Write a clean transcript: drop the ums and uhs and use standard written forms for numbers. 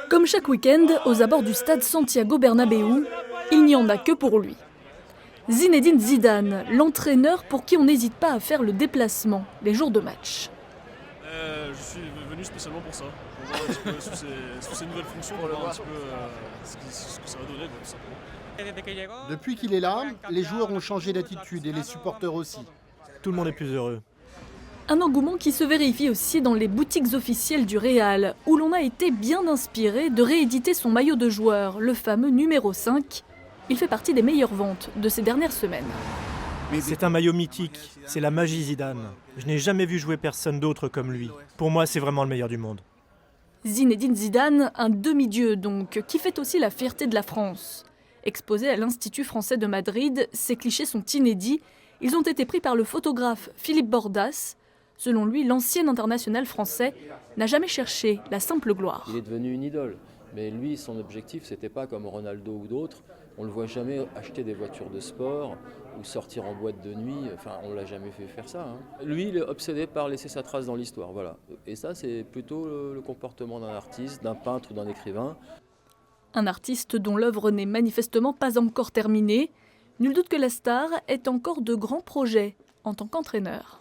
Comme chaque week-end, aux abords du stade Santiago Bernabéu, il n'y en a que pour lui. Zinedine Zidane, l'entraîneur pour qui on n'hésite pas à faire le déplacement les jours de match. Je suis venu spécialement pour ça, pour voir un petit peu sous ces nouvelles fonctions, pour voir un petit peu ce que ça va donner, tout simplement. Depuis qu'il est là, les joueurs ont changé d'attitude et les supporters aussi. Tout le monde est plus heureux. Un engouement qui se vérifie aussi dans les boutiques officielles du Real, où l'on a été bien inspiré de rééditer son maillot de joueur, le fameux numéro 5. Il fait partie des meilleures ventes de ces dernières semaines. C'est un maillot mythique, c'est la magie Zidane. Je n'ai jamais vu jouer personne d'autre comme lui. Pour moi, c'est vraiment le meilleur du monde. Zinedine Zidane, un demi-dieu donc, qui fait aussi la fierté de la France. Exposé à l'Institut français de Madrid, ces clichés sont inédits. Ils ont été pris par le photographe Philippe Bordas. Selon lui, l'ancien international français n'a jamais cherché la simple gloire. Il est devenu une idole. Mais lui, son objectif, c'était pas comme Ronaldo ou d'autres. On le voit jamais acheter des voitures de sport ou sortir en boîte de nuit. Enfin, on l'a jamais fait faire ça. Lui, il est obsédé par laisser sa trace dans l'histoire. Voilà. Et ça, c'est plutôt le comportement d'un artiste, d'un peintre ou d'un écrivain. Un artiste dont l'œuvre n'est manifestement pas encore terminée. Nul doute que la star ait encore de grands projets en tant qu'entraîneur.